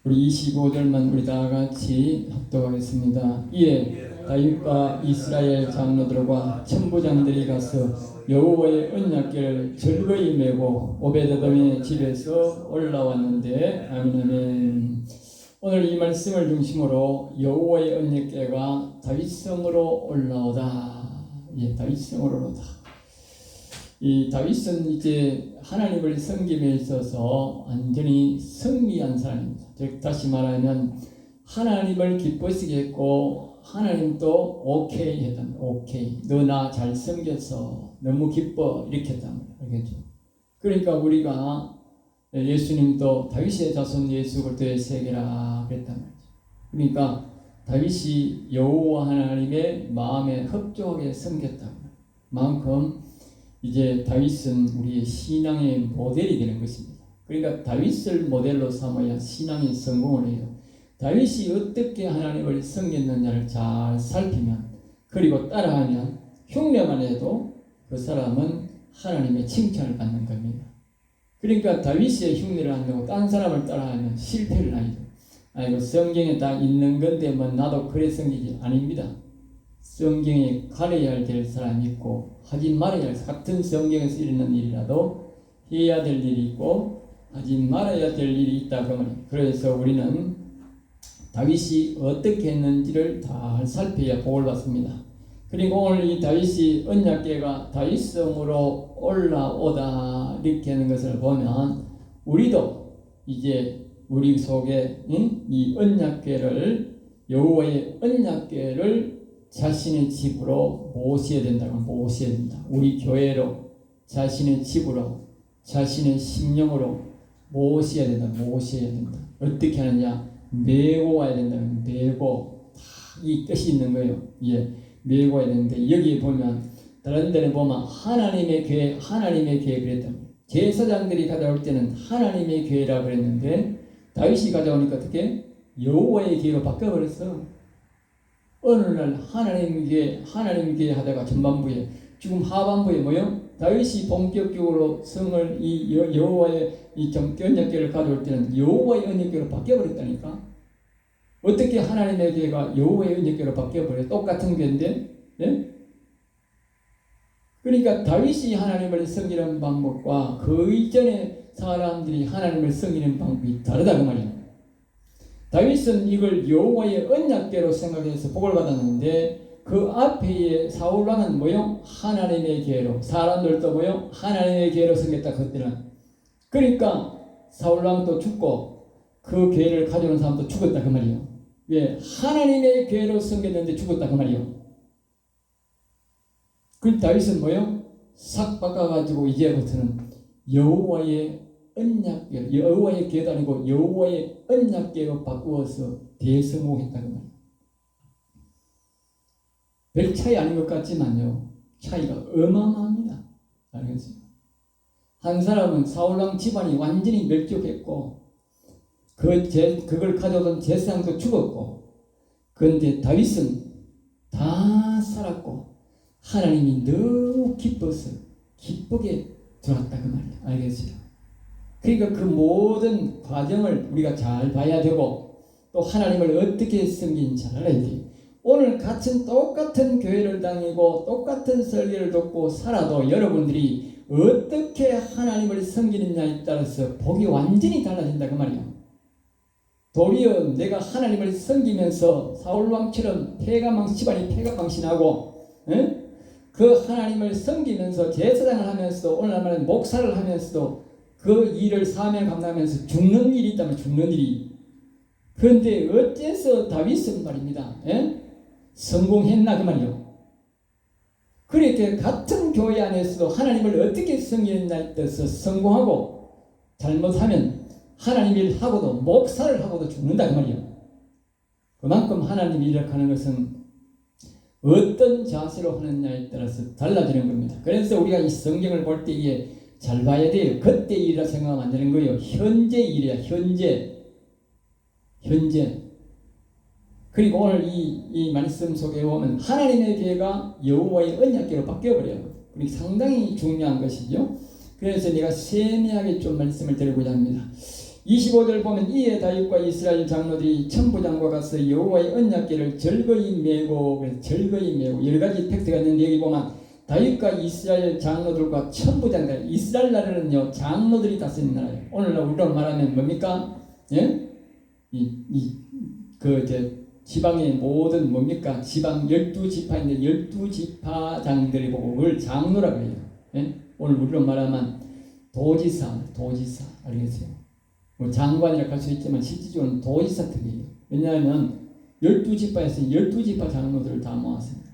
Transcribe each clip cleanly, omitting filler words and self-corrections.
우리 25절만 우리 다 같이 합독하겠습니다. 이에 다윗과 이스라엘 장로들과 천부장들이 가서 여호와의 언약궤를 즐거이 메고 오베드돔의 집에서 올라왔는데 아멘 아멘. 오늘 이 말씀을 중심으로 여호와의 언약궤가 다윗성으로 올라오다. 예, 다윗성으로 올라오다. 이 다윗은 이제 하나님을 섬김에 있어서 완전히 승리한 사람입니다. 즉 다시 말하면 하나님을 기쁘시게 했고 하나님도 오케이 했답니다. 오케이, 너 나 잘 섬겼어, 너무 기뻐, 이렇게 했답니다. 알겠죠? 그러니까 우리가 예수님도 다윗의 자손 예수 그리스도의 세계라 그랬단 말이죠. 그러니까 다윗이 여호와 하나님의 마음에 흡족하게 섬겼다 만큼 이제 다윗은 우리의 신앙의 모델이 되는 것입니다. 그러니까 다윗을 모델로 삼아야 신앙이 성공을 해요. 다윗이 어떻게 하나님을 섬겼느냐를 잘 살피면, 그리고 따라하면, 흉내만 해도 그 사람은 하나님의 칭찬을 받는 겁니다. 그러니까 다윗의 흉내를 한다고 딴 사람을 따라하면 실패를 하죠. 아이고 성경에 다 있는 건데 뭐 나도 그래 섬기지. 아닙니다. 성경에 가려야 될 사람이 있고 하지 말아야 할, 같은 성경에서 일어난 일이라도 해야 될 일이 있고 하지 말아야 될 일이 있다 그 말이에요. 그래서 우리는 다윗이 어떻게 했는지를 다 살펴야 복을 받습니다. 그리고 오늘 이 다윗이 언약궤가 다윗성으로 올라오다 이렇게 하는 것을 보면 우리도 이제 우리 속에 이 언약궤를, 여호와의 언약궤를 자신의 집으로 모셔야 된다고, 모셔야 된다. 우리 교회로, 자신의 집으로, 자신의 심령으로 모셔야 된다. 모셔야 된다. 어떻게 하느냐? 메고 와야 된다. 메고 이 뜻이 있는 거예요. 예, 메고 와야 되는데 여기 보면 다른 데는 보면 하나님의 교회, 하나님의 교회 그랬다. 제사장들이 가져올 때는 하나님의 교회라 그랬는데 다윗이 가져오니까 어떻게? 여호와의 교회로 바꿔버렸어. 어느 날 하나님께 하다가 전반부에, 지금 하반부에 뭐요? 다윗이 본격적으로 성을 이 여호와의 이 언약궤를 가져올 때는 여호와의 언약궤로 바뀌어버렸다니까. 어떻게 하나님의 교회가 여호와의 언약궤로 바뀌어버려? 똑같은 교회인데, 예? 그러니까 다윗이 하나님을 섬기는 방법과 그 이전에 사람들이 하나님을 섬기는 방법이 다르다 그 말이에요. 다윗은 이걸 여호와의 언약궤로 생각해서 복을 받았는데 그 앞에 사울 왕은 뭐요? 하나님의 교회로, 사람들도 뭐요? 하나님의 교회로 섬겼다 그때는. 그러니까 사울 왕도 죽고 그 교회를 가져오는 사람도 죽었다 그 말이에요. 왜? 하나님의 교회로 섬겼는데 죽었다 그 말이에요. 그 다윗은 뭐요? 싹 바꿔가지고 이제부터는 여호와의 언약궤, 여호와의 궤도 아니고 여호와의 언약궤로 바꾸어서 대성공했다는 말이에요. 별 차이 아닌 것 같지만요, 차이가 어마어마합니다. 알겠어요? 한 사람은 사울왕 집안이 완전히 멸족했고 그걸 가져오던 제사장도 죽었고, 그런데 다윗은 다 살았고 하나님이 너무 기뻐서 기쁘게 들어왔다 그 말이에요. 알겠어요? 그러니까 그 모든 과정을 우리가 잘 봐야 되고 또 하나님을 어떻게 섬기는지 잘 알아야 돼요. 오늘 똑같은 교회를 다니고 똑같은 설교를 듣고 살아도 여러분들이 어떻게 하나님을 섬기느냐에 따라서 복이 완전히 달라진다 그 말이에요. 도리어 내가 하나님을 섬기면서 사울왕처럼 집안이 폐가망신하고 그 하나님을 섬기면서 제사장을 하면서도 오늘날 목사를 하면서도 그 일을 사명을 감당하면서 죽는 일이 있다면 죽는 일이. 그런데 어째서 다윗은 말입니다. 성공했나 그 말이요. 그렇게 같은 교회 안에서도 하나님을 어떻게 섬기느냐에 따라서 성공하고 잘못하면 하나님 일 하고도 목사를 하고도 죽는다 그 말이요. 그만큼 하나님 일을 하는 것은 어떤 자세로 하느냐에 따라서 달라지는 겁니다. 그래서 우리가 이 성경을 볼 때에 잘 봐야 돼요. 그때 일이라 생각하면 안 되는 거예요. 현재 일이야. 현재. 그리고 오늘 이 말씀 속에 보면 하나님의 교회가 여호와의 언약궤로 바뀌어버려요. 그게 상당히 중요한 것이죠. 그래서 내가 세밀하게 좀 말씀을 드리고자 합니다. 25절 보면 이에 다윗과 이스라엘 장로들이 천부장과 가서 여호와의 언약궤를 절거히 메고 여러 가지 텍스트가 있는데 여기 보면 다윗과 이스라엘 장로들과 천부장들 이스라엘 나라는요 장로들이 다스리는 나라예요. 오늘날 우리로 말하면 뭡니까? 예? 지방의 모든 뭡니까? 지방 12지파인데 12지파장들이 그걸 장로라고 해요. 예? 오늘 우리로 말하면 도지사 알겠어요? 뭐 장관이라고 할 수 있지만 실질적으로는 도지사 특이에요. 왜냐하면 12지파에서 12지파 장로들을 다 모았으니까.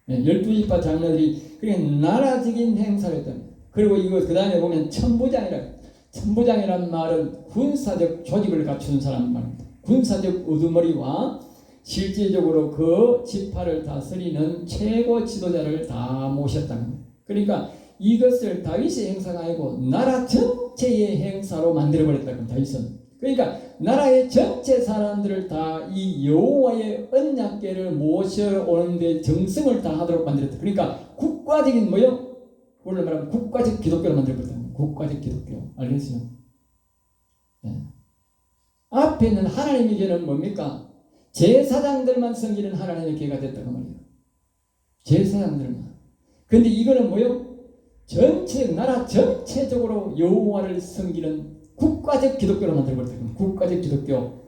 예? 12지파 장로들이 그냥 나라적인 행사를 했던. 그리고 이거 그 다음에 보면 천부장이란 말은 군사적 조직을 갖춘 사람 말입니다. 군사적 우두머리와 실제적으로 그 지파를 다스리는 최고 지도자를 다 모셨다는 거예요. 그러니까 이것을 다윗의 행사가 아니고 나라 전체의 행사로 만들어버렸다는 다윗은. 그러니까 나라의 전체 사람들을 다 이 여호와의 언약궤를 모셔오는데 정성을 다하도록 만들었다. 그러니까 국가적인 뭐요? 오늘 말하면 국가적 기독교를 만들어버렸다. 국가적 기독교. 알겠어요? 네. 앞에 있는 하나님의 궤는 뭡니까? 제사장들만 섬기는 하나님의 궤가 됐다고 말이에요. 제사장들만. 근데 이거는 뭐요? 나라 전체적으로 여호와를 섬기는 국가적 기독교로 만들어버렸다. 국가적 기독교.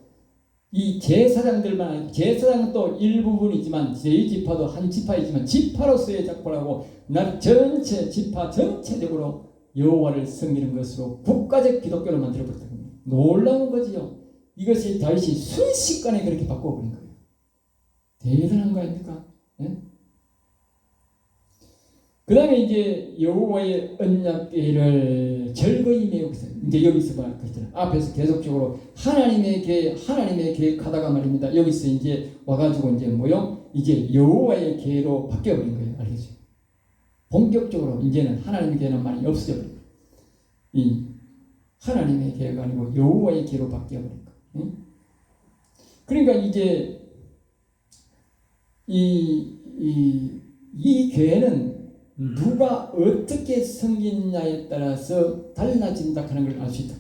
이 제사장들만 아니고 제사장은 또 일부분이지만 제2지파도 한 지파이지만 지파로서의 작포라고 나라 전체 지파 전체적으로 여호와를 섬기는 것으로 국가적 기독교를 만들어버렸다. 놀라운 거지요. 이것이 다윗이 순식간에 그렇게 바꿔버린 거예요. 대단한 거 아닙니까? 네? 그 다음에 이제 여호와의 언약궤를 절거히 메우고 있어요. 이제 여기서 봐, 그랬잖아요. 앞에서 계속적으로 하나님의 계획하다가 말입니다. 여기서 이제 와가지고 이제 뭐요? 이제 여호와의 계로 바뀌어버린 거예요. 알겠죠? 본격적으로 이제는 하나님의 계는 많이 없어져버린 거예요. 이 하나님의 계가 아니고 여호와의 계로 바뀌어버린 거예요. 응? 그러니까 이제 이 계는 누가 어떻게 섬기느냐에 따라서 달라진다 하는 걸 알 수 있다.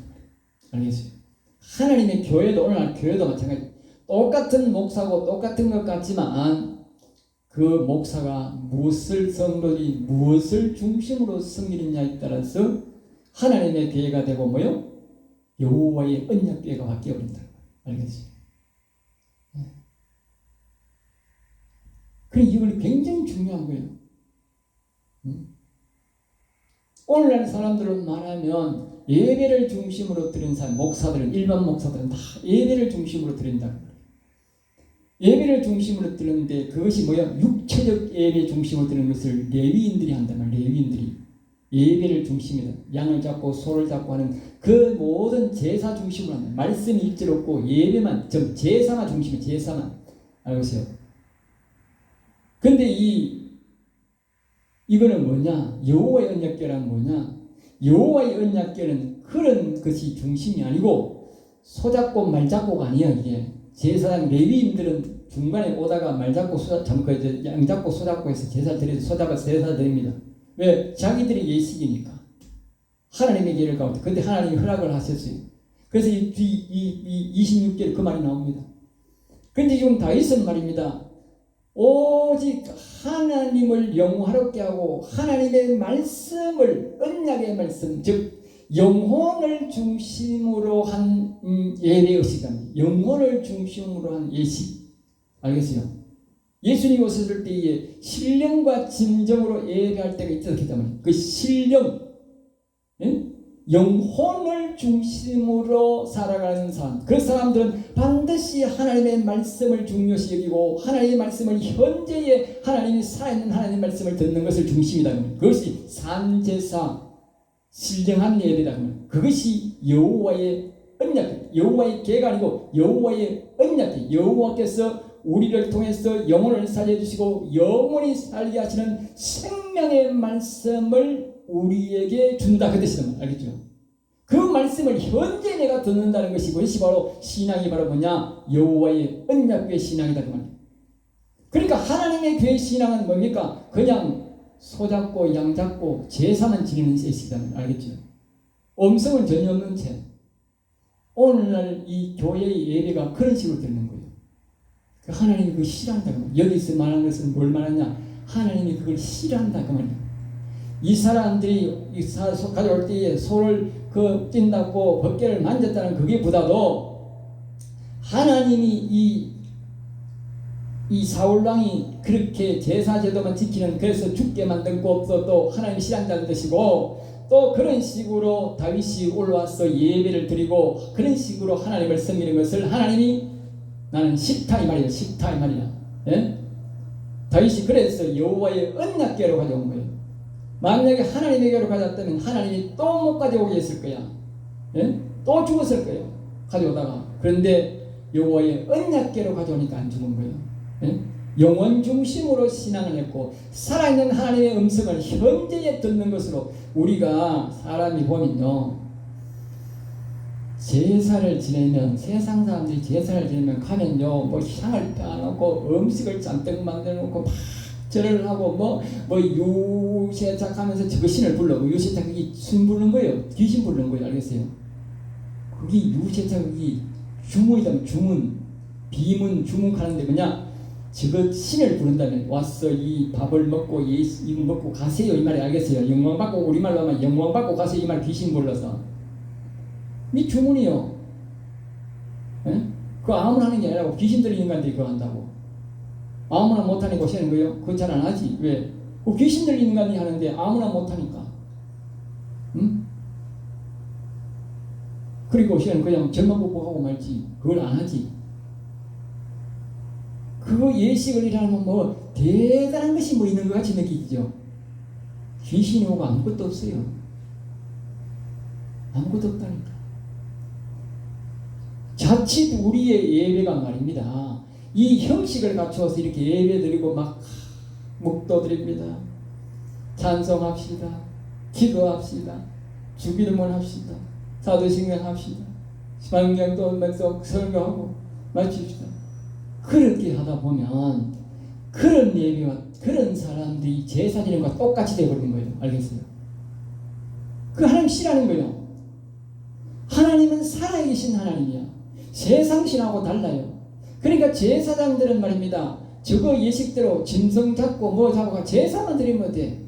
알겠어요? 하나님의 교회도 오늘날 교회도 마찬가지. 똑같은 목사고 똑같은 것 같지만 그 목사가 성도들이 무엇을 중심으로 섬기느냐에 따라서 하나님의 교회가 되고 뭐요? 여호와의 언약궤가 바뀌어버린다. 알겠어요? 그럼 이걸 굉장히 중요한 거예요. 오늘날 사람들은 말하면 예배를 중심으로 드리는 사람, 목사들은 일반 목사들은 다 예배를 중심으로 드린다. 예배를 중심으로 드리는데 그것이 뭐야? 육체적 예배 중심으로 드리는 것을 레위인들이 한다면 레위인들이 예배를 중심이다. 양을 잡고 소를 잡고 하는 그 모든 제사 중심으로 한다. 말씀이 일절 없고 예배만 제사만 중심이에요. 제사만. 알겠어요? 근데 이거는 뭐냐? 여호와의 언약궤란 뭐냐? 여호와의 언약궤는 그런 것이 중심이 아니고 소잡고 말잡고가 아니야. 이게 제사장 레위인들은 중간에 오다가 말잡고 양 잡고 소잡고 해서 제사 드려서 소잡아서 제사 드립니다. 왜? 자기들이 예식이니까 하나님의 계를 가운데 근데 하나님이 허락을 하셨어요. 그래서 이 26절에 그 말이 나옵니다. 근데 지금 다윗은 말입니다. 오직 하나님을 영화롭게 하고 하나님의 말씀을 언약의 말씀 즉 영혼을 중심으로 한 예배의식입니다. 영혼을 중심으로 한 예식. 알겠어요? 예수님 오셨을 때에 신령과 진정으로 예배할 때가 있었기 때문에 그 신령 영혼을 중심으로 살아가는 사람, 그 사람들은 반드시 하나님의 말씀을 중요시 여기고 하나님의 말씀을 현재의 하나님이 살아있는 하나님의 말씀을 듣는 것을 중심이다. 그것이 산제사 신령한 예배다. 그것이 여호와의 언약, 여호와의 계가 아니고 여호와의 언약. 여호와께서 우리를 통해서 영혼을 살려주시고 영원히 살게 하시는 생명의 말씀을 우리에게 준다. 그 뜻이다. 알겠죠? 그 말씀을 현재 내가 듣는다는 것이 그것이 바로 신앙이 바로 뭐냐? 여호와의 언약궤 신앙이다. 그 말이에요. 그러니까 하나님의 교회 신앙은 뭡니까? 그냥 소 잡고 양 잡고 제사만 지내는 예식이다. 알겠죠? 음성은 전혀 없는 채. 오늘날 이 교회의 예배가 그런 식으로 되는 거예요. 하나님이 그걸 싫어한다. 여기서 말하는 것은 뭘 말하냐? 하나님이 그걸 싫어한다 그 말이에요. 이 사람들이 가져올 때에 소를 뛴다고 벗개를 만졌다는 그게보다도 하나님이 이 사울왕이 그렇게 제사제도만 지키는, 그래서 죽게 만든 것도 또 하나님이 싫어한다는 뜻이고, 또 그런 식으로 다윗이 올라와서 예배를 드리고 그런 식으로 하나님을 섬기는 것을 하나님이 나는 싫다 이 말이에요. 싫다 이 말이야. 예? 다윗이 그래서 여호와의 언약궤로 가져온 거예요. 만약에 하나님에게로 가져왔다면 하나님이 또 못 가져오게 했을 거야. 예? 또 죽었을 거예요. 가져오다가. 그런데 여호와의 언약궤로 가져오니까 안 죽은 거예요. 예? 영원 중심으로 신앙을 했고 살아있는 하나님의 음성을 현재에 듣는 것으로, 우리가 사람이 보면요, 제사를 지내면, 세상 사람들이 제사를 지내면 가면요, 뭐 향을 빼놓고 음식을 잔뜩 만들어놓고 막 절을 하고 유세작 하면서 저 신을 불러고, 유세작 그게 숨 부르는 거예요. 귀신 부르는 거예요. 알겠어요? 그게 유세작이 주문이다. 주문, 비문, 주문하는데 뭐냐? 저거 신을 부른다면 와서 이 밥을 먹고 이거 먹고 가세요 이 말이, 알겠어요? 영광 받고, 우리말로 하면 영광 받고 가세요 이 말. 귀신 불러서 이 주문이요. 에? 그거 아무나 하는 게 아니라고. 귀신 들린 인간들이 그거 한다고. 아무나 못하는 거 하는 거예요? 그거 잘 안 하지. 왜? 그 귀신 들린 인간이 하는데 아무나 못하니까. 응? 그리고 시는 그냥 절만 복복하고 말지. 그걸 안 하지. 그거 예식을 일하면 뭐 대단한 것이 뭐 있는 것 같이 느끼죠. 귀신이 오고 아무것도 없어요. 아무것도 없다니까. 자칫 우리의 예배가 말입니다, 이 형식을 갖추어서 이렇게 예배 드리고 막 묵도 드립니다. 찬송합시다. 기도합시다. 주기도문 합시다. 사도신경 합시다. 시방경도 설교하고 마칩시다. 그렇게 하다 보면 그런 예배와 그런 사람들이 제사 지내는 것과 똑같이 되어버리는 거예요. 알겠어요? 그 하나님 싫어하는 거예요. 하나님은 살아계신 하나님이야. 세상신하고 달라요. 그러니까 제사장들은 말입니다, 저거 예식대로 짐승 잡고 뭐 잡고 제사만 드리면 돼.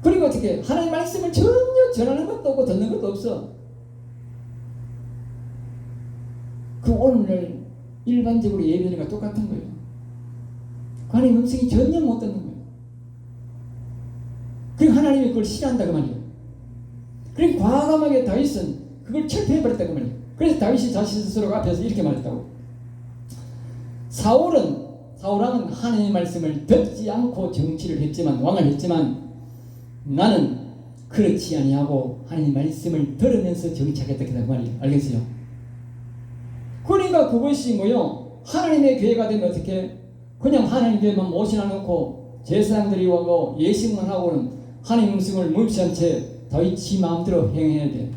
그리고 어떻게 하나님 말씀을 전혀 전하는 것도 없고 듣는 것도 없어. 그 오늘 일반적으로 예배드리는 것과 똑같은 거예요. 하나님 음성이 전혀 못 듣는 거예요. 그리고 하나님이 그걸 싫어한다 그 말이에요. 그리고 과감하게 다윗은 그걸 철폐해버렸다 그 말이에요. 그래서 다윗이 자신 스스로가 앞에서 이렇게 말했다고. 사울왕은 하나님의 말씀을 듣지 않고 정치를 했지만, 왕을 했지만 나는 그렇지 아니하고 하나님의 말씀을 들으면서 정치하겠다 그 말이에요. 알겠어요? 그러니까 그것이 뭐요? 하나님의 교회가 되면 어떻게? 그냥 하나님 교회만 모셔놔 놓고 제사장들이 오고 예식만 하고는 하나님 음성을 무시한 채 다윗이 마음대로 행해야 돼.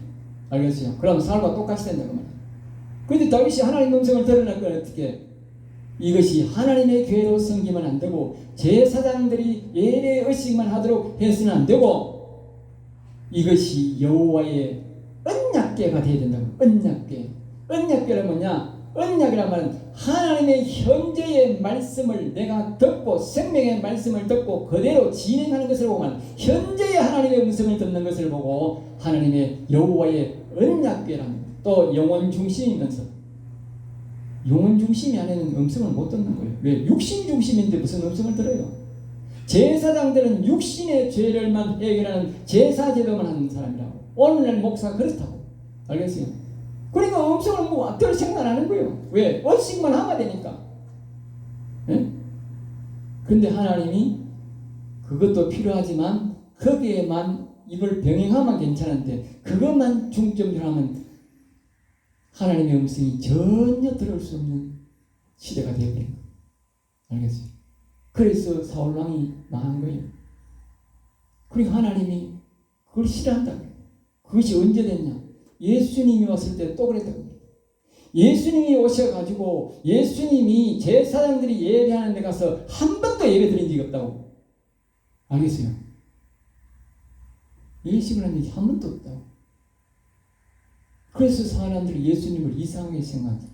알겠어요? 그럼 사울과 똑같이 된다고 말이에요. 그런데 다윗이 하나님 음성을 들으니까 어떻게? 이것이 하나님의 교회로 섬기면 안 되고 제사장들이 예배 의식만 하도록 해서는 안 되고 이것이 여호와의 언약궤가 되어야 된다고. 언약궤. 언약궤는 뭐냐? 언약이란 말은 하나님의 현재의 말씀을 내가 듣고 생명의 말씀을 듣고 그대로 진행하는 것을 보면 현재의 하나님의 음성을 듣는 것을 보고 하나님의 여호와의 언약궤란, 또 영혼 중심이면서 영혼 중심이 안에는 음성을 못 듣는 거예요. 왜? 육신 중심인데 무슨 음성을 들어요? 제사장들은 육신의 죄를만 해결하는 제사제도만 하는 사람이라고. 오늘날 목사가 그렇다고. 알겠어요? 그러니까 음성을 뭐 들 생각 안 하는 거예요. 왜? 원칙만 하면 되니까. 예? 근데 하나님이 그것도 필요하지만 거기에만 이걸 병행하면 괜찮은데 그것만 중점으로 하면 하나님의 음성이 전혀 들을 수 없는 시대가 되어버린 거예요. 알겠어요? 그래서 사울왕이 망한 거예요. 그리고 하나님이 그걸 싫어한다. 그것이 언제 됐냐? 예수님이 왔을 때 또 그랬다고. 예수님이 오셔가지고 예수님이 제사장들이 예배하는 데 가서 한 번도 예배 드린 적이 없다고. 알겠어요? 예식을 한 적이 한 번도 없다고. 그래서 사람들이 예수님을 이상하게 생각하죠.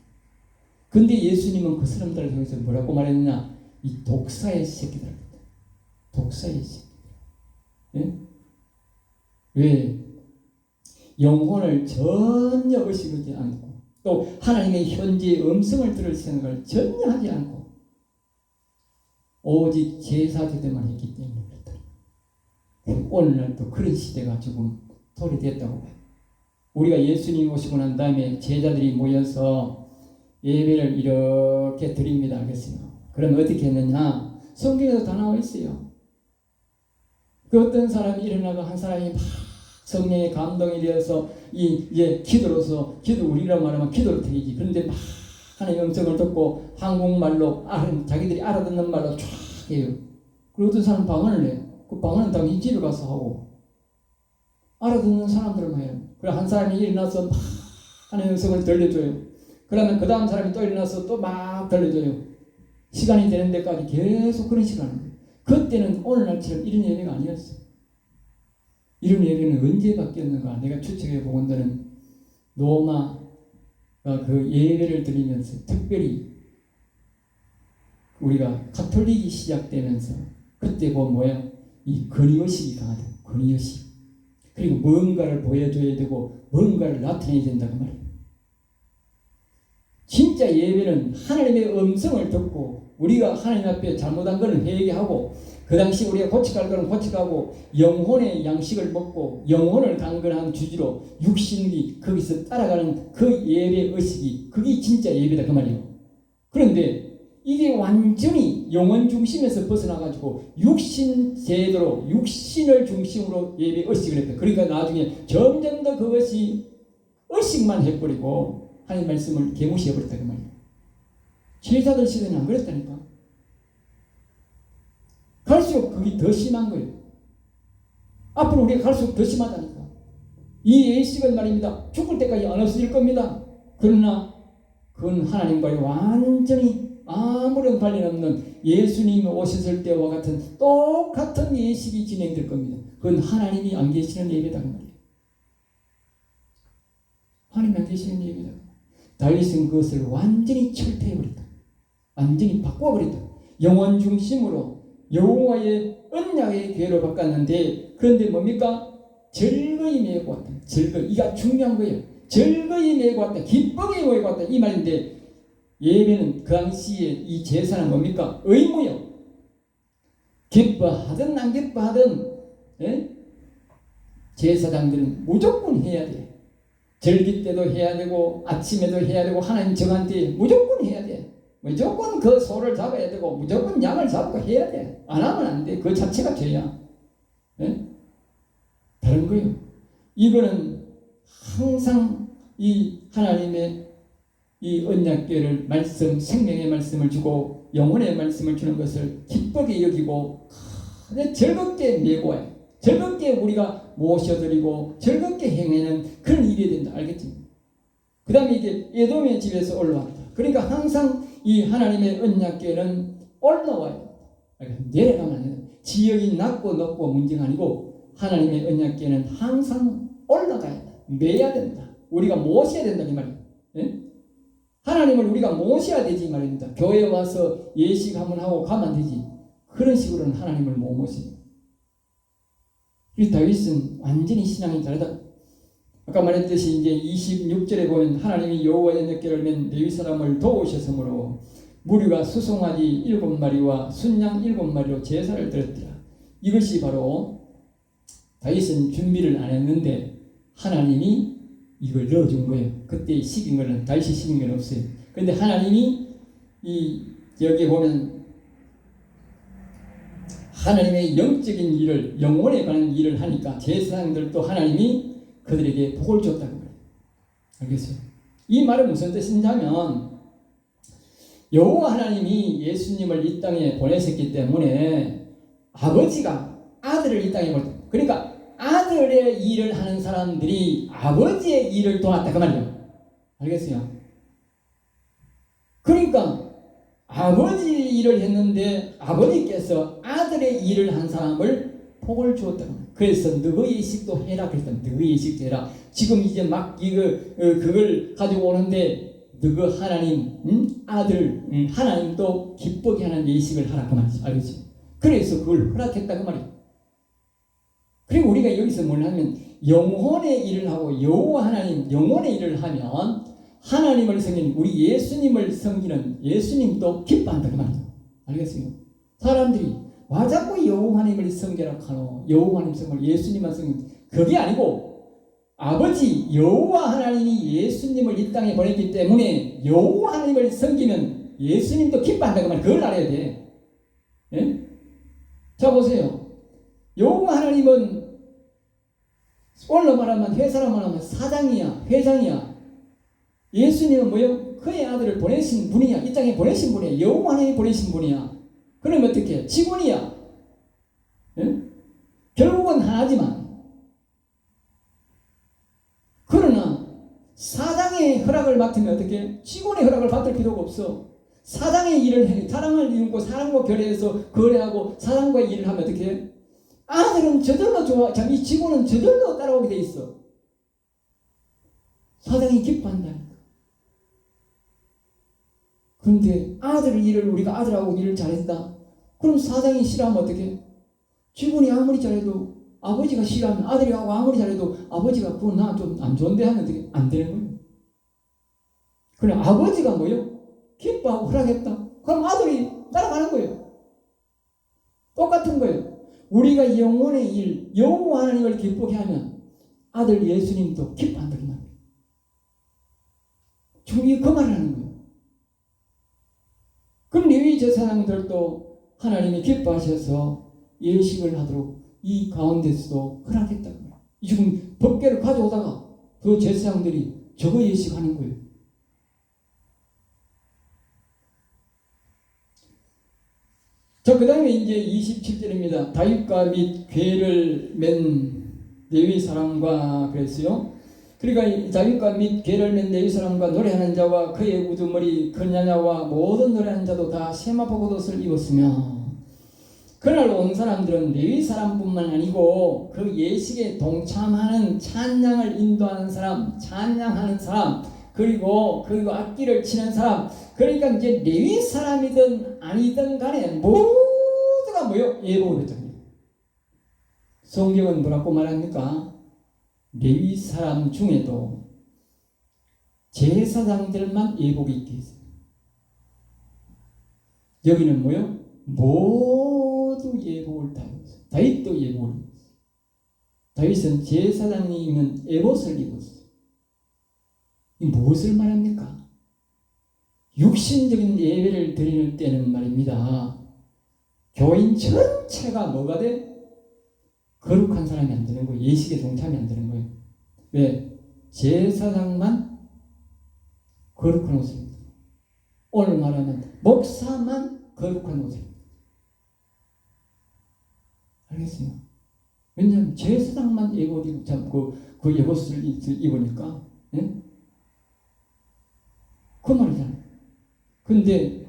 근데 예수님은 그 사람들을 통해서 뭐라고 말했느냐? 이 독사의 새끼들. 독사의 새끼들. 예? 왜? 영혼을 전혀 의식하지 않고 또 하나님의 현재의 음성을 들을 생각을 전혀 하지 않고 오직 제사제대만 했기 때문에 그렇다. 오늘날도 그런 시대가 조금 도래됐다고 봐요. 우리가 예수님 오시고 난 다음에 제자들이 모여서 예배를 이렇게 드립니다. 알겠어요? 그럼 어떻게 했느냐? 성경에서 다 나와 있어요. 그 어떤 사람이 일어나고 한 사람이 막 성령의 감동이 되어서 이제 기도로서 기도 우리라 말하면 기도로 드리지. 그런데 막 하나님의 음성을 듣고 한국말로 자기들이 알아듣는 말로 쫙 해요. 그리고 어떤 사람 방언을 해요. 그 방언은 당연히 집에 가서 하고 알아듣는 사람들만 해요. 그리고 한 사람이 일어나서 막 하나님의 음성을 들려줘요. 그러면 그 다음 사람이 또 일어나서 또 막 들려줘요. 시간이 되는 데까지 계속 그런 시간이에요. 그때는 오늘날처럼 이런 예배가 아니었어요. 이런 예배는 언제 바뀌었는가? 내가 추측해 보건대는 로마가 그 예배를 드리면서 특별히 우리가 가톨릭이 시작되면서 그때 보면 뭐야? 이 권위의식이 강하다. 권위의식. 그리고 뭔가를 보여줘야 되고 뭔가를 나타내야 된다고 말이에요. 진짜 예배는 하나님의 음성을 듣고 우리가 하나님 앞에 잘못한 것은 회개하고 그 당시 우리가 고쳐갈 것은 고쳐가고 영혼의 양식을 먹고 영혼을 강건한 주지로 육신이 거기서 따라가는 그 예배 의식이 그게 진짜 예배다 그 말이에요. 그런데 이게 완전히 영혼 중심에서 벗어나가지고 육신 제도로 육신을 중심으로 예배 의식을 했다. 그러니까 나중에 점점 더 그것이 의식만 해버리고 하나님 말씀을 개무시해버렸다 그 말이에요. 제자들 시대는 안 그랬다니까. 갈수록 그게 더 심한 거예요. 앞으로 우리가 갈수록 더 심하다니까. 이 예식은 말입니다. 죽을 때까지 안 없어질 겁니다. 그러나 그건 하나님과의 완전히 아무런 관련 없는 예수님이 오셨을 때와 같은 똑같은 예식이 진행될 겁니다. 그건 하나님이 안 계시는 예배다 그 말이에요. 하나님이 안 계시는 예배다. 다윗은 그것을 완전히 철폐해버렸다. 완전히 바꿔버렸다. 영원 중심으로 여호와의 언약의 괴로 바꿨는데 그런데 뭡니까? 즐거이 메고 왔다. 즐거이. 이가 중요한 거예요. 즐거이 메고 왔다. 기쁘게 메고 왔다. 이 말인데 예배는 그 당시에 이 제사는 뭡니까? 의무요. 기뻐하든 안 기뻐하든 제사장들은 무조건 해야 돼. 절기 때도 해야 되고 아침에도 해야 되고 하나님 정한 때 무조건 해야 돼. 무조건 그 소를 잡아야 되고 무조건 양을 잡고 해야 돼. 안 하면 안 돼. 그 자체가 죄야. 다른 거예요. 이거는 항상 이 하나님의 이 언약궤를 말씀, 생명의 말씀을 주고 영혼의 말씀을 주는 것을 기쁘게 여기고 즐겁게 메고 와요. 즐겁게 우리가 모셔드리고 즐겁게 행하는 그런 일이 된다. 알겠지? 그 다음에 이게 에돔의 집에서 올라왔다. 그러니까 항상 이 하나님의 언약궤는 올라와요. 내려가면 안 돼요. 지역이 낮고 높고 문제가 아니고 하나님의 언약궤는 항상 올라가야 된다. 매야 된다. 우리가 모셔야 된다. 이 말이에요. 네? 하나님을 우리가 모셔야 되지 말입니다. 교회에 와서 예식 한번 하고 가면 되지. 그런 식으로는 하나님을 못 모셔요. 이 다윗은 완전히 신앙이 다르다. 아까 말했듯이 이제 26절에 보면 하나님이 여호와의 언약궤를 맨 레위 사람을 도우셨으므로 무리가 수송아지 7마리와 순양 7마리로 제사를 드렸더라. 이것이 바로 다윗은 준비를 안 했는데 하나님이 이걸 넣어준 거예요. 그때 시킨 거는 다윗이 시킨 건 없어요. 그런데 하나님이 여기 보면 하나님의 영적인 일을 영혼에 관한 일을 하니까 제사장들도 하나님이 그들에게 복을 줬다고 그래요. 알겠어요? 이 말은 무슨 뜻이냐면 여호와 하나님이 예수님을 이 땅에 보내셨기 때문에 아버지가 아들을 이 땅에 보냈다. 그러니까 아들의 일을 하는 사람들이 아버지의 일을 도왔다 그 말이에요. 알겠어요? 그러니까 아버지 일을 했는데 아버지께서 아들의 일을 한 사람을 복을 주었다. 그래서 너희 예식도 해라. 그랬다. 너희 예식도 해라. 지금 이제 막 그걸 가지고 오는데 너희 하나님 아들 하나님도 기쁘게 하는 예식을 하라 그 말이지. 알겠지? 그래서 그걸 허락했다 그 말이야. 그리고 우리가 여기서 뭘 하면 영혼의 일을 하고 여호와 하나님 영혼의 일을 하면 하나님을 섬기는 우리 예수님을 섬기는 예수님도 기뻐한다 그 말이야. 알겠어요? 사람들이 와 자꾸 여호와 하나님을 섬겨라 하노. 여호와 하나님 섬겨 예수님만 섬겨. 그게 아니고 아버지 여호와 하나님이 예수님을 이 땅에 보냈기 때문에 여호와 하나님을 섬기면 예수님도 기뻐한다 그 말. 그걸 알아야 돼. 예? 자 보세요. 여호와 하나님은 오늘로 말하면 회사로 말하면 사장이야, 회장이야. 예수님은 뭐요? 그의 아들을 보내신 분이야. 이 땅에 보내신 분이야. 여호와 하나님이 보내신 분이야. 그러면 어떻게? 직원이야. 예? 결국은 하나지만. 그러나 사장의 허락을 맡으면 어떻게? 직원의 허락을 받을 필요가 없어. 사장의 일을 해. 사랑을 이루고 사랑과 결의해서 거래하고 사랑과 일을 하면 어떻게? 아들은 저절로 좋아. 이 직원은 저절로 따라오게 돼 있어. 사장이 기뻐한다니까. 그런데 아들 일을 우리가 아들하고 일을 잘했다. 그럼 사장이 싫어하면 어떻게? 직원이 아무리 잘해도 아버지가 싫어하면 아들이 하고 아무리 잘해도 아버지가 그건 나 좀 안 좋은데 하면 어떻게? 안 되는 거예요. 그럼 아버지가 뭐요? 기뻐하고 허락했다. 그럼 아들이 따라가는 거예요. 똑같은 거예요. 우리가 영혼의 일, 여호와 하나님을 기쁘게 하면 아들 예수님도 기뻐한다 그 말이에요. 지금 그 말을 하는 거예요. 그럼 레위 제사장들도 하나님이 기뻐하셔서 예식을 하도록 이 가운데서도 허락했다 그 말이에요. 지금 법궤를 가져오다가 그 제사장들이 저거 예식하는 거예요. 자, 그 다음에 이제 27절입니다. 다윗과 및 궤를 맨 레위 사람과 그랬어요. 그러니까 다윗과 및 궤를 맨 레위 사람과 노래하는 자와 그의 우두머리 큰 야냐와 모든 노래하는 자도 다 세마포 겉옷을 입었으며 그날 온 사람들은 레위 사람뿐만 아니고 그 예식에 동참하는 찬양을 인도하는 사람, 찬양하는 사람, 그리고 악기를 치는 사람, 그러니까 이제 레위 사람이든 아니든 간에 모두가 뭐요? 예복을 했답니다. 성경은 뭐라고 말합니까? 레위 사람 중에도 제사장들만 예복이 있게 했어요. 여기는 뭐요? 모두 예복을 다 입었어요. 다윗도 예복을 입었어요. 다윗은 제사장이면 에봇을 입었어요. 이 무엇을 말합니까? 육신적인 예배를 드리는 때는 말입니다. 교인 전체가 뭐가 돼? 거룩한 사람이 안 되는 거예요. 예식에 동참이 안 되는 거예요. 왜? 제사장만 거룩한 옷을 입니다. 오늘 말하면 목사만 거룩한 옷을 입니다. 알겠어요? 왜냐하면 제사장만 예복 입고 그 예복을 입으니까 예? 그 말이잖아요. 근데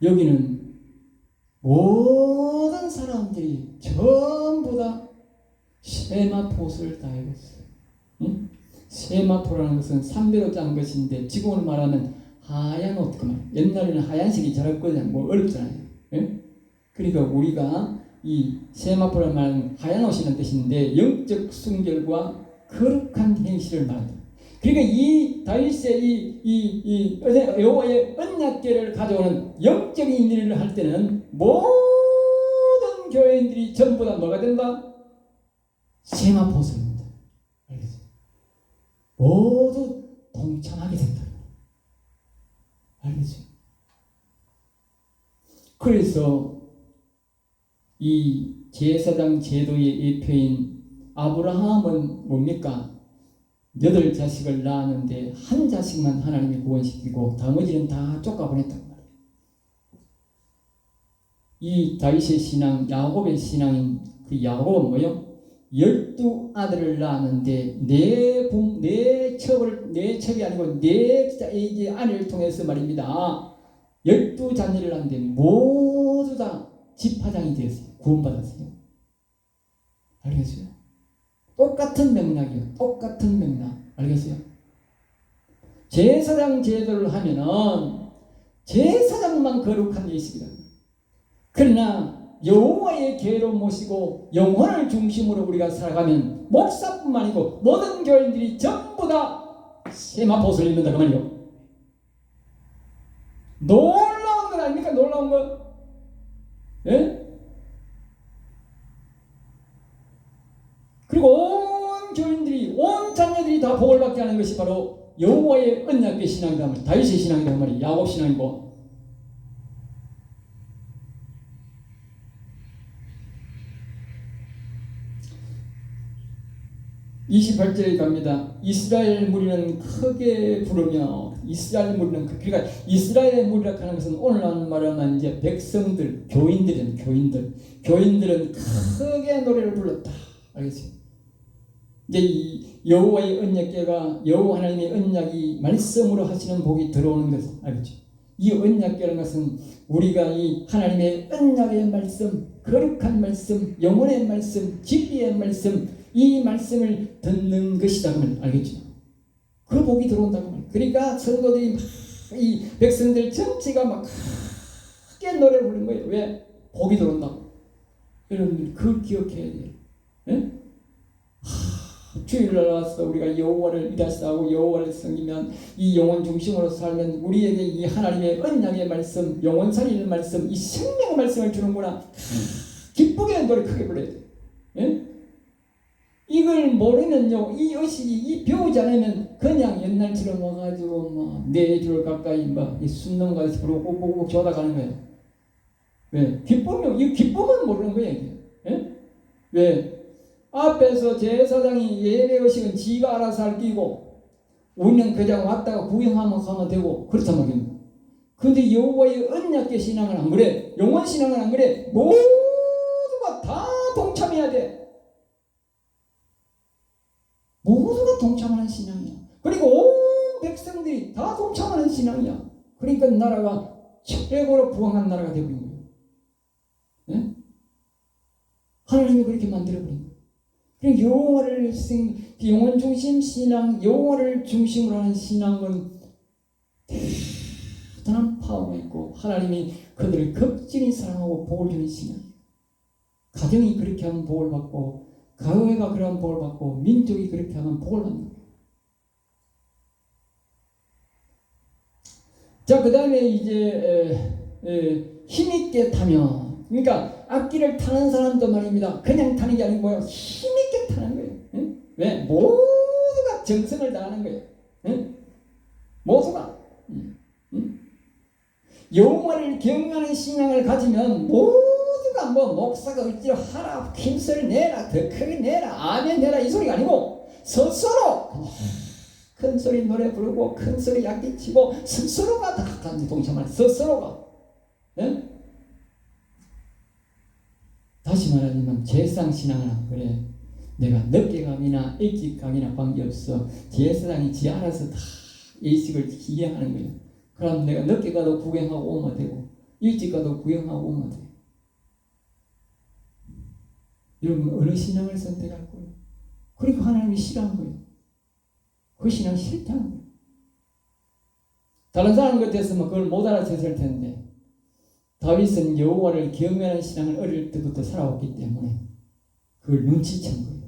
여기는 모든 사람들이 전부 다 세마포옷을 다 입었어요. 응? 세마포라는 것은 삼배로 짠 것인데 지금은 말하면 하얀 옷, 그 말. 옛날에는 하얀색이 잘 거냐 뭐 어렵잖아요. 예? 그러니까 우리가 이 세마포라는 말은 하얀 옷이라는 뜻인데 영적 순결과 거룩한 행실을 말한다. 그러니까 이 다윗의 이 여호와의 언약궤를 가져오는 영적인 일을 할 때는 모든 교회인들이 전부 다 뭐가 된다? 세마포옷을 입는다. 알겠어요? 모두 동참하게 된다. 알겠어요? 그래서 이 제사장 제도의 예표인 아브라함은 뭡니까? 8자식을 낳았는데 한 자식만 하나님이 구원시키고 나머지는 다 쫓아보냈단 말이에요. 이 다윗의 신앙, 야곱의 신앙인 그 야곱은 뭐요? 12아들을 낳았는데 네 첩이 아니고 네 아내를 통해서 말입니다. 12자녀를 낳았는데 모두 다 지파장이 되었어요. 구원받았어요. 알겠어요? 똑같은 맥락이요. 똑같은 맥락. 알겠어요? 제사장 제도를 하면은 제사장만 거룩한 예식이다. 그러나 여호와의 계로 모시고 영혼을 중심으로 우리가 살아가면 목사뿐만 아니고 모든 교인들이 전부 다 세마포스를 입는다 그 말이요. 놀라운 건 아닙니까? 놀라운 건. 예? 그리고 온 교인들이 온 자녀들이 다 복을 받게 하는 것이 바로 여호와의 언약궤 신앙이다 말이야. 다윗의 신앙이다 말이야. 야곱 신앙이고. 28절에 갑니다. 이스라엘 무리는 크게 부르며 이스라엘 무리는 그러니까 이스라엘의 무리라 하는 것은 오늘날 말하면 이제 백성들, 교인들은 크게 노래를 불렀다. 알겠어요? 이제 이 여호와의 언약궤가 여호와 하나님의 언약이 말씀으로 하시는 복이 들어오는 것을 알겠죠? 이 언약궤라는 것은 우리가 이 하나님의 언약의 말씀, 거룩한 말씀, 영혼의 말씀, 진리의 말씀 이 말씀을 듣는 것이다 그러면 알겠죠? 그 복이 들어온다고 말이에요. 그러니까 성도들이 막 이 백성들 전체가 막 크게 노래 부르는 거예요. 왜? 복이 들어온다고. 여러분들 그걸 기억해야 돼요. 예? 주일날 와서 우리가 여호와를 일하시다고 여호와를 섬기면 이 영혼 중심으로 살면 우리에게 이 하나님의 언약의 말씀, 영혼 살리는 말씀, 이 생명의 말씀을 주는구나. 기쁘게 노래 크게 불러야 돼요. 예? 이걸 모르면요, 이 의식이 이 배우지 않으면 그냥 옛날처럼 와가지고 뭐 4줄 가까이 막 숨 넘어가서 부르고 꼭꼭 줘다 가는 거예요. 왜? 기쁨이 이 기쁨은 모르는 거예요. 이게. 예? 왜? 앞에서 제사장이 예배 의식은 지가 알아서 할 끼고 우리는 그냥 왔다가 구경하면 가면 되고 그렇단 말입니다. 근데 여호와의 언약궤 신앙은 안 그래. 영혼 신앙은 안 그래. 모두가 다 동참해야 돼. 모두가 동참하는 신앙이야. 그리고 온 백성들이 다 동참하는 신앙이야. 그러니까 나라가 최고로 부강한 나라가 되어버린 거예요. 네? 하나님이 그렇게 만들어버린 거예요. 그러니까 여호와를 영혼 중심 신앙, 여호와를 중심으로 하는 신앙은 대단한 파워가 있고 하나님이 그들을 극진히 사랑하고 복을 주는 신앙이에요. 가정이 그렇게 하면 복을 받고 가정회가 그러한 복을 받고 민족이 그렇게 하면 복을 받는 거예요. 자, 그 다음에 이제 힘있게 타면 그러니까 악기를 타는 사람도 말입니다. 그냥 타는 게 아니고 뭐예요? 힘있게 타는 거예요. 응? 왜? 모두가 정성을 다하는 거예요. 응? 모두가 여호와를 경외하는 신앙을 가지면 모두가 뭐 목사가 어찌로 하라, 힘을 내라, 더 크게 내라, 아멘 내라 이 소리가 아니고 스스로 큰 소리 노래 부르고 큰 소리 악기 치고 스스로가 다 동참하는 스스로가. 응? 다시 말하자면 제사장 신앙은 안 그래. 내가 늦게 가기나 일찍 가기나 관계없어. 제사장이 지 알아서 다 예식을 기행하는 거예요. 그럼 내가 늦게 가도 구경하고 오면 되고 일찍 가도 구경하고 오면 돼. 여러분 어느 신앙을 선택할 거예요? 그러니까 하나님이 싫어한 거예요. 그 신앙 싫다는 거예요. 다른 사람 같았으면 그걸 못 알아챘을 텐데 다윗은 여호와를 경외하는 신앙을 어릴 때부터 살아왔기 때문에 그걸 눈치챈 거예요.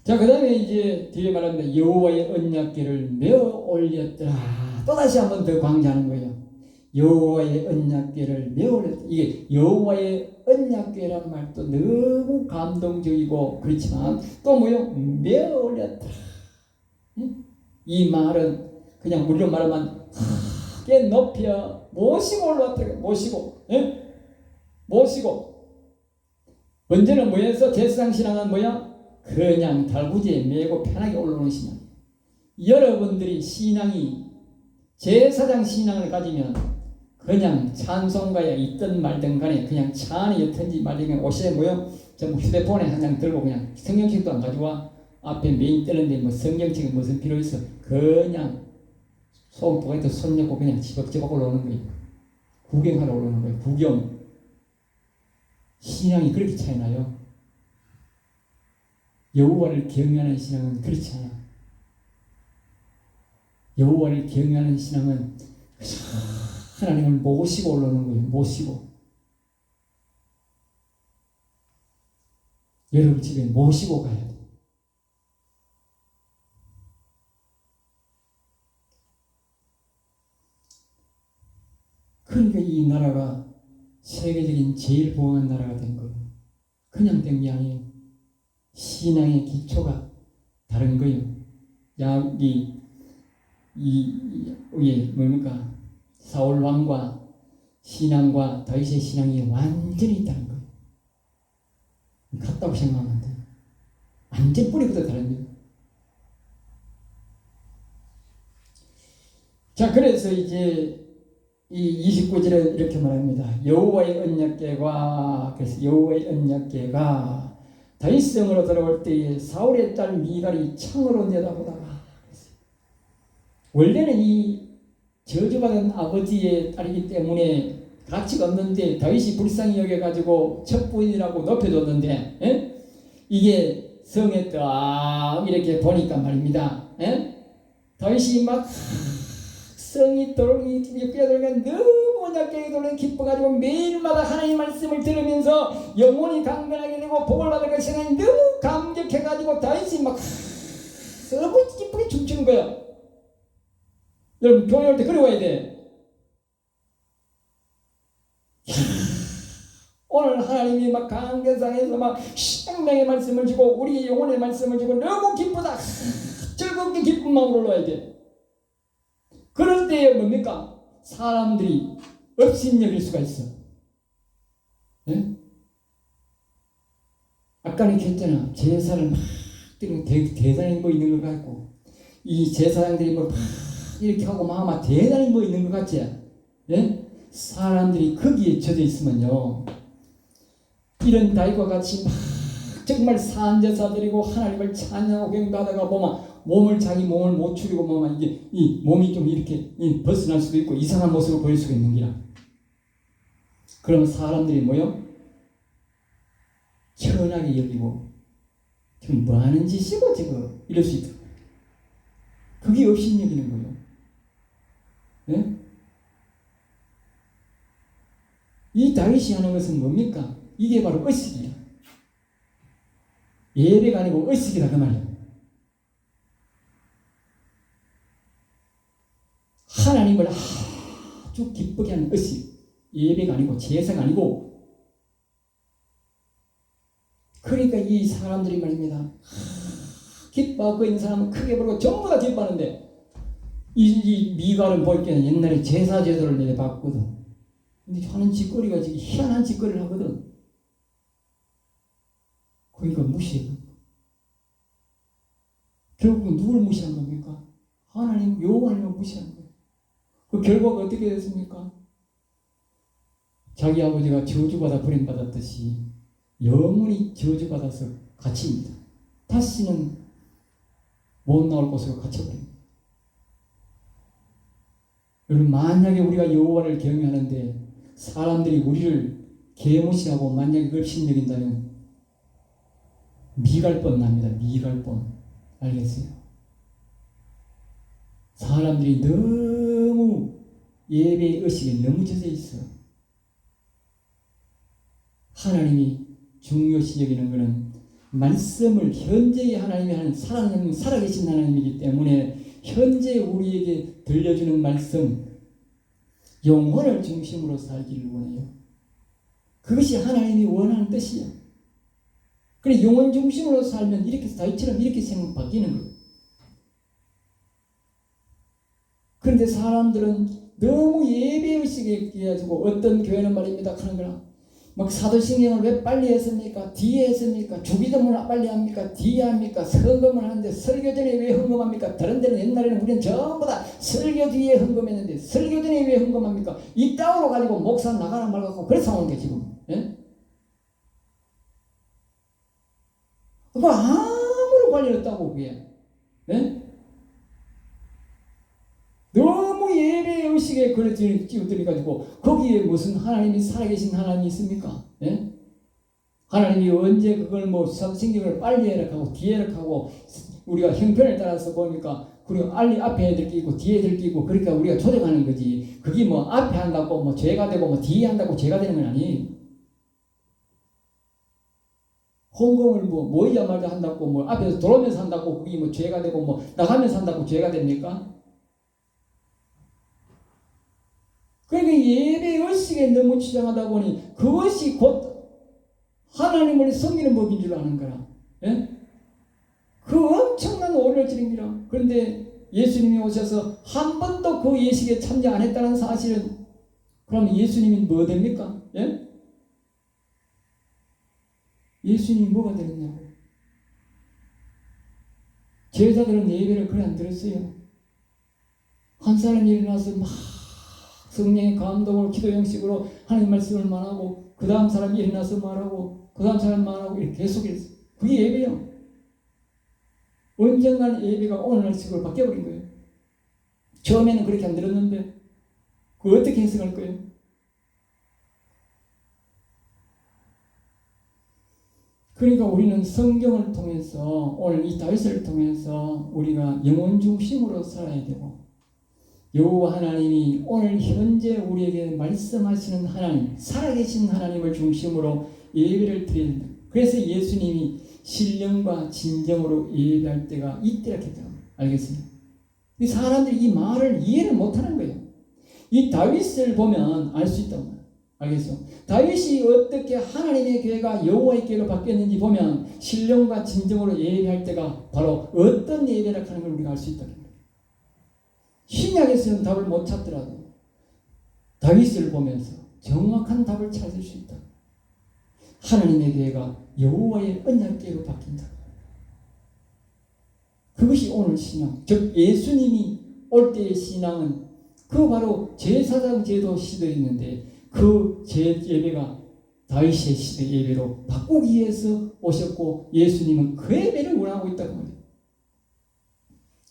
자, 그 다음에 이제 뒤에 말합니다. 여호와의 언약궤를 메어 올렸더라. 또다시 한 번 더 강조하는 거예요. 여호와의 언약궤를 메어 올렸다. 이게 여호와의 언약궤란 말도 너무 감동적이고 그렇지만 또 뭐요? 메어 올렸다. 이 말은 그냥 우리로 말하면 크게 높여 모시고 올라왔다. 모시고. 예? 모시고. 먼저는 뭐였어? 제사장 신앙은 뭐야? 그냥 달구지에 메고 편하게 올라오는 신앙. 여러분들이 신앙이 제사장 신앙을 가지면 그냥 찬송가에 있든 말든 간에 그냥 차 안에 였든지 말든 옷에 모여 전부 휴대폰에 한 장 들고 그냥 성경책도 안 가져와. 앞에 메인 뜨는데 뭐 성경책이 무슨 필요 있어. 그냥 속 포개도 손 넣고 그냥 지벅지벅 올라오는 거예요. 구경하러 오는 거예요. 구경. 신앙이 그렇게 차이나요? 여호와를 경외하는 신앙은 그렇지 않아. 여호와를 경외하는 신앙은 하나님을 모시고 올라오는 거예요. 모시고. 여러분 집에 모시고 가야 돼. 그러니까 이 나라가 세계적인 제일 부강한 나라가 된 거예요. 그냥 된 게 아니에요. 신앙의 기초가 다른 거예요. 뭡니까? 사울 왕과 신앙과 다윗의 신앙이 완전히 다른 거예요. 같다고 생각하면 안 돼요. 완전 뿌리부터 다른 거예요. 자, 그래서 이제 이 29절에 이렇게 말합니다. 여호와의 언약궤가, 그래서 여호와의 언약궤가 다윗 성으로 들어올 때에 사울의 딸 미갈이 창으로 내다보다가, 원래는 이 저주받은 아버지의 딸이기 때문에 가치가 없는데 다윗이 불쌍히 여겨가지고 첩부인이라고 높여줬는데, 이게 성에 딱 이렇게 보니까 말입니다. 다윗이 막 성이 돌이 뛰어들어가 너무 언약궤에 돌려 기뻐가지고 매일마다 하나님 말씀을 들으면서 영혼이 강건하게 되고 복을 받을 것 생각이 너무 감격해가지고 다윗이 막 너무 기쁘게 춤추는 거야. 여러분 교회 올 때 그래 와야 돼. 오늘 하나님이 막 강대상에서 막 생명의 말씀을 주고 우리의 영혼의 말씀을 주고 너무 기쁘다. 즐겁게 기쁜 마음으로 올라와야 돼. 그럴 때에 뭡니까? 사람들이 업신여길 수가 있어. 네? 아까 이렇게 했잖아. 제사를 막 대단히 뭐 있는 것 같고, 이 제사장들이 뭐 이렇게 하고 막 대단히 뭐 있는 것 같지? 네? 사람들이 거기에 젖어 있으면요, 이런 다윗과 같이 막 정말 산제사 드리고 하나님을 찬양하고 경배하다가 보면 자기 몸을 못 추리고 보면 이게 이 몸이 좀 이렇게 벗어날 수도 있고 이상한 모습을 보일 수가 있는 기라. 그러면 사람들이 뭐요? 천하게 여기고 지금 뭐 하는 짓이고 지금 이럴 수 있다. 그게 업신여기는 거예요. 네? 이 다윗이 하는 것은 뭡니까? 이게 바로 의식이야. 예배가 아니고 의식이다 그 말이야. 하나님을 아주 기쁘게 하는 의식. 예배가 아니고 제사가 아니고. 그러니까 이 사람들이 말입니다. 기뻐하고 있는 사람은 크게 부르고 전부 다 기뻐하는데, 이 미갈은 볼 때는 옛날에 제사 제도를 내가 봤거든. 근데 하는 짓거리가 지금 희한한 짓거리를 하거든. 그러니까 무시해. 결국 누굴 무시한 겁니까? 하나님, 여호와님을 무시한 거예요. 그 결과가 어떻게 됐습니까? 자기 아버지가 저주받아 버림받았듯이 영원히 저주받아서 갇힙니다. 다시는 못 나올 곳으로 갇혀버립니다. 여러분, 만약에 우리가 여호와를 경외하는데 사람들이 우리를 개무시하고 만약에 그걸 신여긴다면 미갈뻔 납니다. 미갈뻔. 알겠어요? 사람들이 너무 예배의 의식에 너무 젖어 있어. 하나님이 중요시 여기는 것은 말씀을 현재의 하나님이 하는 살아계신 하나님이기 때문에 현재 우리에게 들려주는 말씀, 영혼을 중심으로 살기를 원해요. 그것이 하나님이 원하는 뜻이야. 그래, 영혼 중심으로 살면 이렇게 다윗처럼 이렇게 생각 바뀌는 거예요. 그런데 사람들은 너무 예배의식에 해가지고 어떤 교회는 말입니다 하는 거라. 막 사도신경을 왜 빨리 했습니까? 뒤에 했습니까? 주기도문을 빨리 합니까? 뒤에 합니까? 헌금을 하는데 설교 전에 왜 헌금합니까? 다른 데는 옛날에는 우리는 전부 다 설교 뒤에 헌금했는데 설교 전에 왜 헌금합니까? 이 땅으로 가지고 목사 나가나 말고 그래서 나오는 게 지금. 예? 그거 아무런 관련 없다고 그게. 예? 너무 예배의 의식에 의식에 그걸 찌우들이 가지고 거기에 무슨 하나님이 살아계신 하나님이 있습니까? 예? 하나님이 언제 그걸 뭐 성경을 빨리 해석하고 뒤에 해석하고 우리가 형편에 따라서 보니까 그리고 앞에 해야 될 게 있고 뒤에 될 게 있고 그러니까 우리가 조정하는 거지. 그게 뭐 앞에 한다고 뭐 죄가 되고 뭐 뒤에 한다고 죄가 되는 건 아니에요. 헌금을 뭐 모이자마자 한다고 뭐 앞에서 들어오면서 한다고 그게 뭐 죄가 되고 뭐 나가면서 한다고 죄가 됩니까? 그러니까 예배 의식에 너무 치장하다 보니 그것이 곧 하나님을 섬기는 법인 줄 아는 거라. 예? 그 엄청난 오해를 지릅니다. 그런데 예수님이 오셔서 한 번도 그 예식에 참여 안 했다는 사실은 그럼 예수님이 뭐 됩니까? 예? 예수님이 뭐가 되느냐고. 제자들은 예배를 그래 안 들었어요. 한 사람이 일어나서 막 성령의 감동으로 기도 형식으로 하나님 말씀을 말하고 그 다음 사람이 일어나서 말하고 그 다음 사람 말하고 이렇게 계속했어요. 그게 예배예요. 언젠가는 예배가 오늘날 식으로 바뀌어버린 거예요. 처음에는 그렇게 안 들었는데 그거 어떻게 해석할 거예요? 그러니까 우리는 성경을 통해서 오늘 이 다윗을 통해서 우리가 영혼 중심으로 살아야 되고 여호와 하나님이 오늘 현재 우리에게 말씀하시는 하나님, 살아계신 하나님을 중심으로 예배를 드려야 된다. 그래서 예수님이 신령과 진정으로 예배할 때가 이때라 했다. 알겠습니까? 이 사람들이 이 말을 이해를 못하는 거예요. 이 다윗을 보면 알 수 있다고. 알겠어? 다윗이 어떻게 하나님의 교회가 여호와의 교회로 바뀌었는지 보면 신령과 진정으로 예배할 때가 바로 어떤 예배를 하는 걸 우리가 알 수 있다. 신약에서는 답을 못 찾더라도 다윗을 보면서 정확한 답을 찾을 수 있다. 하나님의 교회가 여호와의 언약궤로 바뀐다. 그것이 오늘 신앙, 즉 예수님이 올 때의 신앙은 그 바로 제사장 제도 시대에 있는데 그 예배가 다윗의 시대 예배로 바꾸기 위해서 오셨고 예수님은 그 예배를 원하고 있다고 말이에요.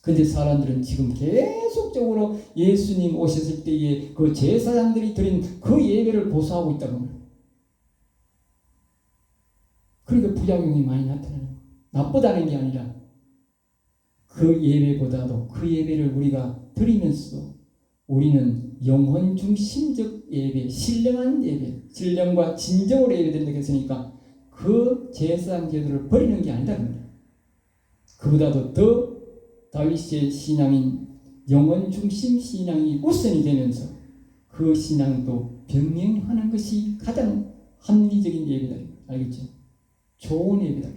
근데 사람들은 지금 계속적으로 예수님 오셨을 때에 그 제사장들이 드린 그 예배를 고수하고 있다고 말이에요. 그러니까 부작용이 많이 나타나는 거예요. 나쁘다는 게 아니라 그 예배보다도 그 예배를 우리가 드리면서도 우리는 영혼 중심적 예배, 신령한 예배, 신령과 진정으로 예배된다고 했으니까 그 제사장 제도를 버리는 게 아니다. 그보다도 더 다윗의 신앙인 영혼 중심 신앙이 우선이 되면서 그 신앙도 병행하는 것이 가장 합리적인 예배다. 알겠죠? 좋은 예배다.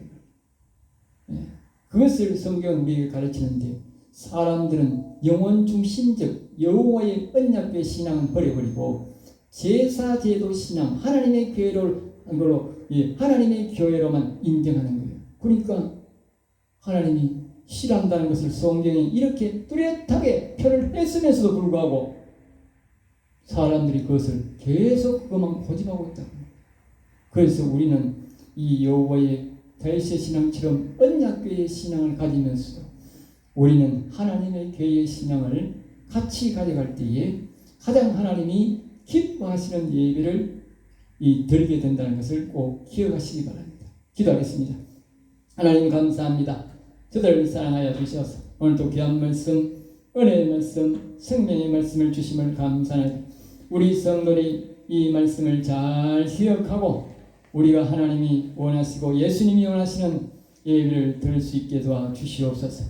네. 그것을 성경은 우리에게 가르치는데 사람들은 영혼 중심적 여호와의 언약궤 신앙은 버려버리고 제사제도 신앙, 하나님의 교회를 하나님의 교회로만 인정하는 거예요. 그러니까 하나님이 싫어한다는 것을 성경이 이렇게 뚜렷하게 표를 했으면서도 불구하고 사람들이 그것을 계속 그것만 고집하고 있다. 그래서 우리는 이 여호와의 다윗의 신앙처럼 언약궤의 신앙을 가지면서도 우리는 하나님의 교회의 신앙을 같이 가져갈 때에 가장 하나님이 기뻐하시는 예배를 드리게 된다는 것을 꼭 기억하시기 바랍니다. 기도하겠습니다. 하나님 감사합니다. 저들을 사랑하여 주셔서 오늘도 귀한 말씀, 은혜의 말씀, 생명의 말씀을 주심을 감사합니다. 우리 성도들이 이 말씀을 잘 기억하고 우리가 하나님이 원하시고 예수님이 원하시는 예배를 드릴 수 있게 도와주시옵소서.